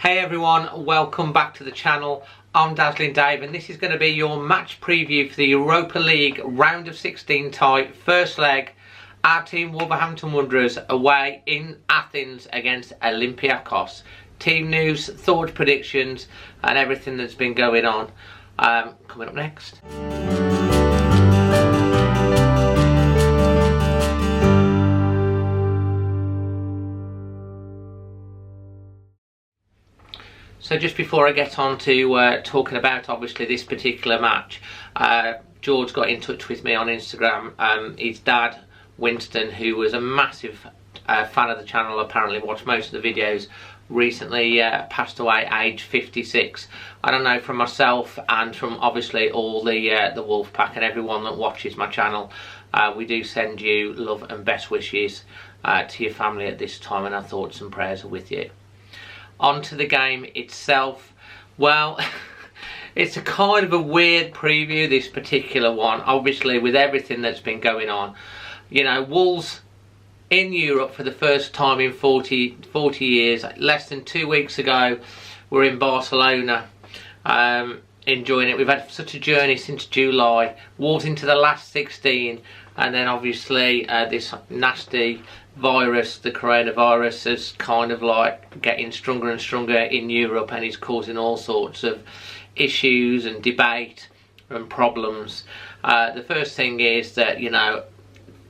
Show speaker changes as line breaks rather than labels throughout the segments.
Hey everyone, welcome back to the channel. I'm Dazzling Dave and this is going to be your match preview for the Europa League round of 16 tie, first leg. Our team Wolverhampton Wanderers away in Athens against Olympiacos. Team news, thoughts, predictions and everything that's been going on coming up next. So just before I get on to talking about obviously this particular match, George got in touch with me on Instagram. His dad, Winston, who was a massive fan of the channel, apparently watched most of the videos, recently passed away aged 56. I don't know, from myself and from obviously all the Wolf Pack and everyone that watches my channel, we do send you love and best wishes to your family at this time, and our thoughts and prayers are with you. On to the game itself. Well, it's a kind of a weird preview, this particular one, obviously with everything that's been going on. You know, Wolves in Europe for the first time in 40 years. Less than 2 weeks ago, we're in Barcelona, enjoying it. We've had such a journey since July. Wolves into the last 16, and then obviously this nasty virus, the coronavirus, is kind of like getting stronger and stronger in Europe, and is causing all sorts of issues and debate and problems. The first thing is that, you know,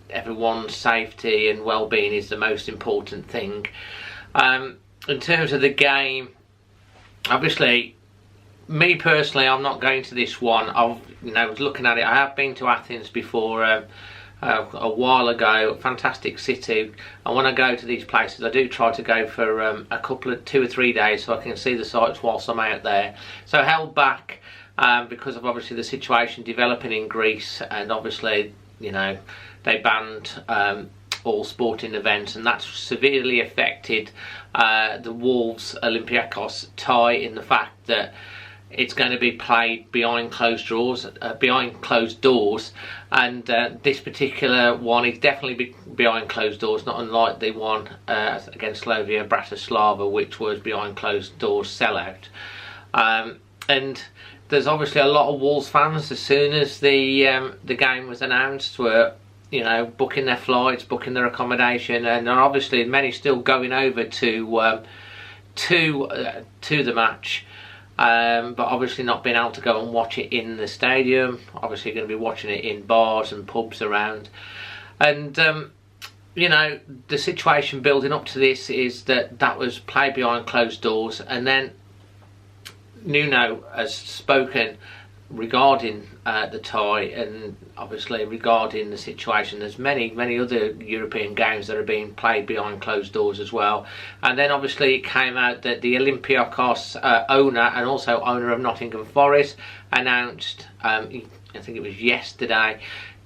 everyone's safety and well-being is the most important thing. In terms of the game, obviously, me personally, I'm not going to this one. I was looking at it. I have been to Athens before. A while ago, fantastic city, and when I go to these places I do try to go for a couple of 2 or 3 days so I can see the sights whilst I'm out there. So I held back because of obviously the situation developing in Greece, and obviously, you know, they banned all sporting events, and that's severely affected the Wolves Olympiacos tie, in the fact that it's going to be played behind closed doors, and this particular one is definitely behind closed doors, not unlike the one against Slovenia Bratislava, which was behind closed doors sellout. And there's obviously a lot of Wolves fans, as soon as the game was announced, were, you know, booking their flights, booking their accommodation, and are obviously many still going over to the match. But obviously not being able to go and watch it in the stadium. Obviously going to be watching it in bars and pubs around. And you know, the situation building up to this is that was played behind closed doors, and then Nuno has spoken regarding the tie, and obviously regarding the situation. There's many other European games that are being played behind closed doors as well. And then obviously it came out that the Olympiacos owner, and also owner of Nottingham Forest, announced, I think it was yesterday,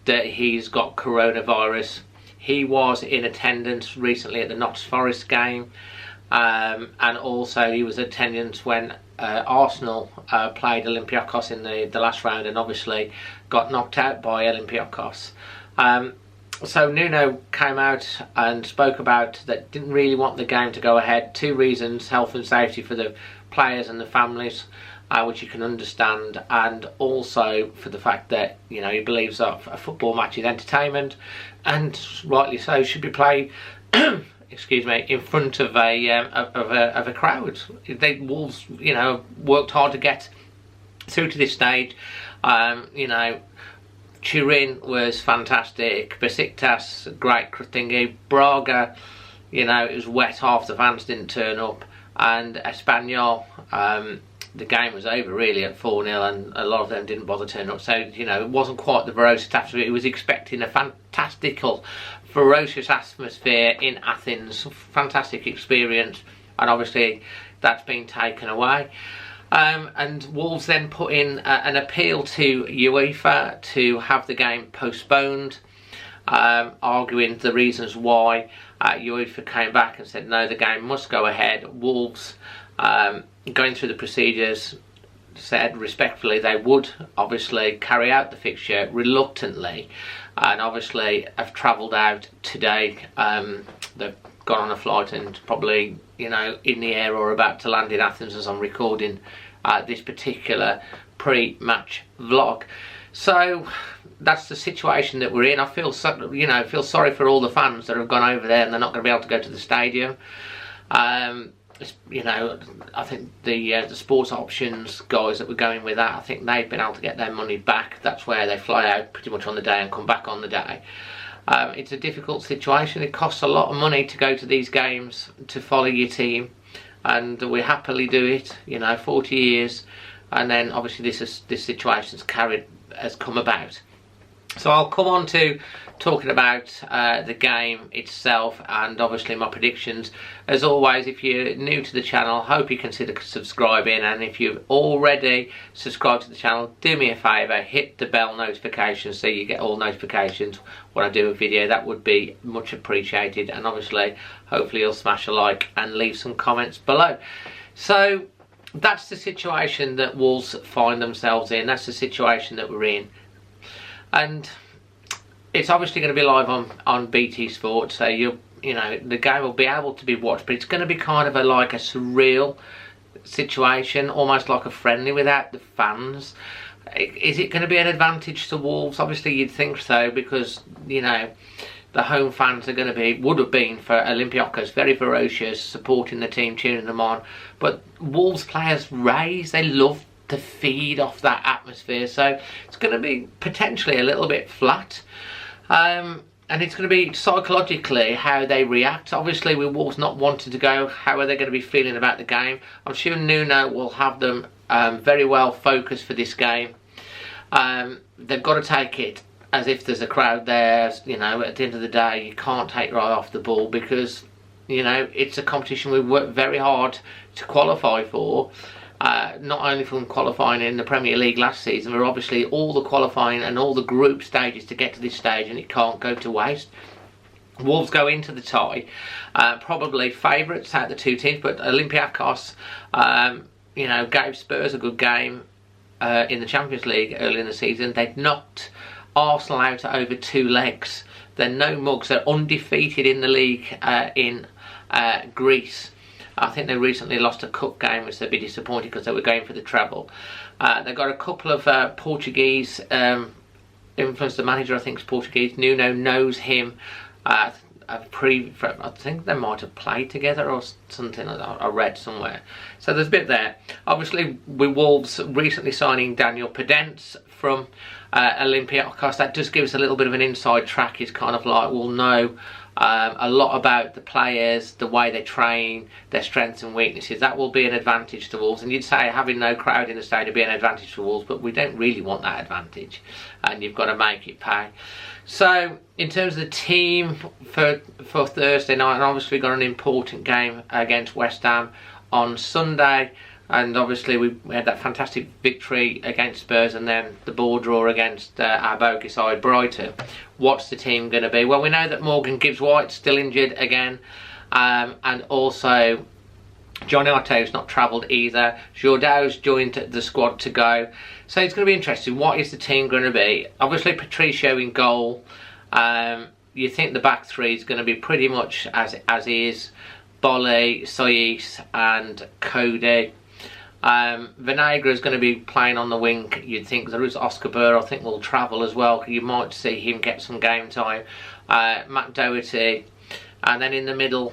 that he's got coronavirus. He was in attendance recently at the Notts Forest game, and also he was in attendance when Arsenal played Olympiacos in the last round, and obviously got knocked out by Olympiacos. So Nuno came out and spoke about that, didn't really want the game to go ahead. 2 reasons: health and safety for the players and the families, which you can understand, and also for the fact that, you know, he believes that a football match is entertainment, and rightly so, should be played excuse me, in front of a crowd. Wolves, you know, worked hard to get through to this stage. You know, Turin was fantastic. Besiktas, great thingy. Braga, you know, it was wet. Half the fans didn't turn up, and Espanyol, the game was over really at 4-0, and a lot of them didn't bother turning up. So, you know, it wasn't quite the ferocious atmosphere. It was expecting a fantastical, ferocious atmosphere in Athens. Fantastic experience, and obviously that's been taken away. And Wolves then put in an appeal to UEFA to have the game postponed, arguing the reasons why. UEFA came back and said no, the game must go ahead. Wolves, going through the procedures, said respectfully they would obviously carry out the fixture reluctantly, and obviously have travelled out today. They've gone on a flight and probably, you know, in the air or about to land in Athens as I'm recording this particular pre-match vlog. So that's the situation that we're in. I feel, you know, feel sorry for all the fans that have gone over there and they're not going to be able to go to the stadium. You know, I think the sports options guys that were going with that, I think they've been able to get their money back. That's where they fly out pretty much on the day and come back on the day. It's a difficult situation. It costs a lot of money to go to these games to follow your team, and we happily do it. You know, 40 years, and then obviously this situation's has come about. So I'll come on to talking about the game itself and obviously my predictions. As always, if you're new to the channel, I hope you consider subscribing, and if you've already subscribed to the channel, do me a favour, hit the bell notification so you get all notifications when I do a video. That would be much appreciated, and obviously hopefully you'll smash a like and leave some comments below. So that's the situation that Wolves find themselves in. That's the situation that we're in. And it's obviously going to be live on BT Sport, so you know the game will be able to be watched, but it's going to be kind of like a surreal situation, almost like a friendly without the fans. Is it going to be an advantage to Wolves? Obviously you'd think so, because you know the home fans are going to would have been for Olympiacos very ferocious, supporting the team, cheering them on. But Wolves players they love to feed off that atmosphere, so it's going to be potentially a little bit flat, and it's going to be psychologically how they react. Obviously with Wolves not wanting to go, how are they going to be feeling about the game? I'm sure Nuno will have them very well focused for this game. They've got to take it as if there's a crowd there. You know, at the end of the day you can't take your eye off the ball, because you know it's a competition we worked very hard to qualify for. Not only from qualifying in the Premier League last season, but obviously all the qualifying and all the group stages to get to this stage, and it can't go to waste. Wolves go into the tie probably favourites out of the two teams, but Olympiacos you know, gave Spurs a good game in the Champions League early in the season. They'd knocked Arsenal out over 2 legs. They're no mugs. They're undefeated in the league in Greece. I think they recently lost a cup game, which they'd be disappointed because they were going for the treble. They've got a couple of Portuguese influence. The manager, I think, is Portuguese. Nuno knows him. I think they might have played together or something like that. I read somewhere. So there's a bit there. Obviously, with Wolves recently signing Daniel Podence from Olympiacos, that does give us a little bit of an inside track. It's kind of like we'll know a lot about the players, the way they train, their strengths and weaknesses. That will be an advantage to Wolves. And you'd say having no crowd in the stadium would be an advantage for Wolves, but we don't really want that advantage, and you've got to make it pay. So in terms of the team for Thursday night, and obviously we've got an important game against West Ham on Sunday, and obviously we had that fantastic victory against Spurs and then the ball draw against our bogey side Brighton. What's the team going to be? Well, we know that Morgan Gibbs-White's still injured again, and also Johnny Arteo's not travelled either. Georgios joined the squad to go. So it's going to be interesting. What is the team going to be? Obviously Patricio in goal. You think the back three is going to be pretty much as is. Bolly, Sois and Cody. Venegra is going to be playing on the wing. You'd think there is Oscar Burr, I think, will travel as well. You might see him get some game time. Matt Doherty. And then in the middle,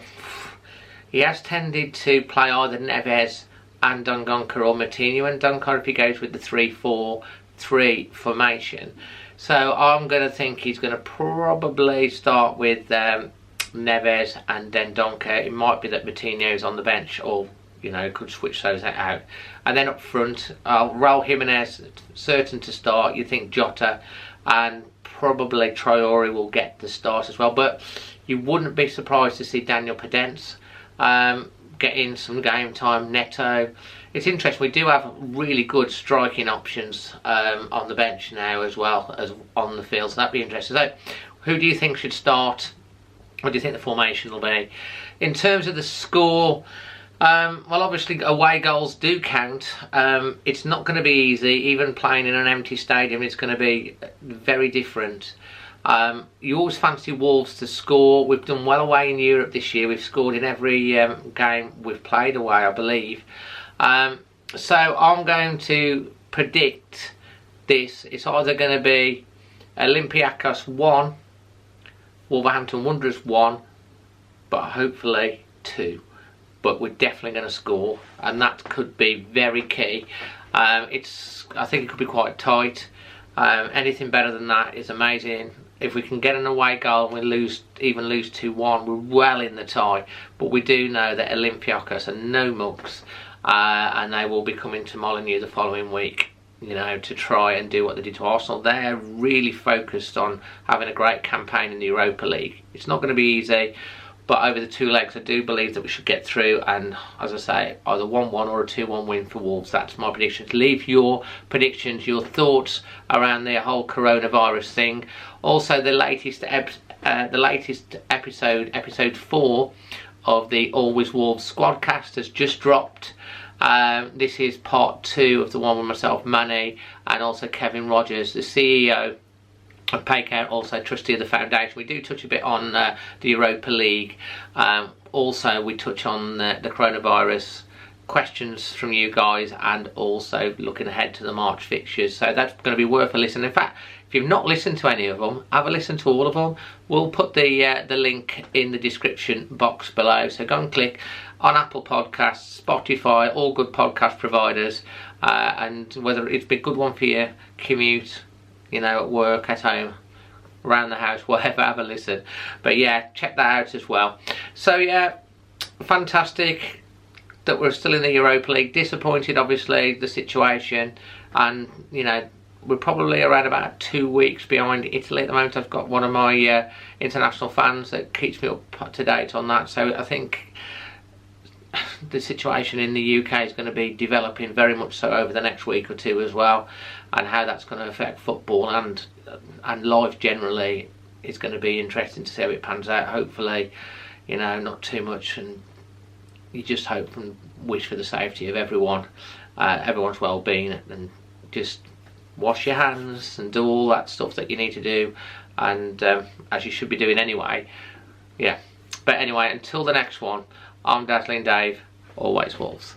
he has tended to play either Neves and Dendoncker or Moutinho and Dendoncker if he goes with the 3-4-3 formation. So I'm going to think he's going to probably start with Neves and Dendoncker. It might be that Moutinho's on the bench, or you know, could switch those out. And then up front, Raul Jimenez certain to start. You think Jota and probably Traore will get the start as well. But you wouldn't be surprised to see Daniel Podence get in some game time. Neto. It's interesting. We do have really good striking options on the bench now as well as on the field. So that'd be interesting. So, who do you think should start? What do you think the formation will be? In terms of the score, well, obviously away goals do count. It's not going to be easy. Even playing in an empty stadium, it's going to be very different. You always fancy Wolves to score. We've done well away in Europe this year. We've scored in every game we've played away, I believe. So I'm going to predict this. It's either going to be Olympiacos 1, Wolverhampton Wanderers 1, but hopefully 2. But we're definitely going to score, and that could be very key. I think it could be quite tight. Anything better than that is amazing. If we can get an away goal and we even lose 2-1, we're well in the tie. But we do know that Olympiacos are no mugs, and they will be coming to Molineux the following week, you know, to try and do what they did to Arsenal. They're really focused on having a great campaign in the Europa League. It's not going to be easy, but over the 2 legs I do believe that we should get through, and as I say, either 1-1 or a 2-1 win for Wolves. That's my predictions. Leave your predictions, your thoughts around the whole coronavirus thing. Also, the latest episode, episode 4 of the Always Wolves Squadcast has just dropped. This is part 2 of the one with myself, Manny, and also Kevin Rogers, the CEO of Paycare, also trustee of the foundation. We do touch a bit on the Europa League. Also, we touch on the coronavirus, questions from you guys, and also looking ahead to the March fixtures. So that's going to be worth a listen. In fact, if you've not listened to any of them, have a listen to all of them. We'll put the link in the description box below. So go and click on Apple Podcasts, Spotify, all good podcast providers, and whether it's been a good one for your commute, you know, at work, at home, around the house, whatever, have a listen. But yeah, check that out as well. So yeah, fantastic that we're still in the Europa League. Disappointed, obviously, the situation, and you know, we're probably around about 2 weeks behind Italy at the moment. I've got one of my international fans that keeps me up to date on that, so I think the situation in the UK is going to be developing very much so over the next week or 2 as well, and how that's going to affect football and life generally is going to be interesting to see how it pans out. Hopefully, you know, not too much, and you just hope and wish for the safety of everyone, everyone's well-being, and just wash your hands and do all that stuff that you need to do, and as you should be doing anyway. Yeah, but anyway, until the next one, I'm Dazzling Dave, always Wolves.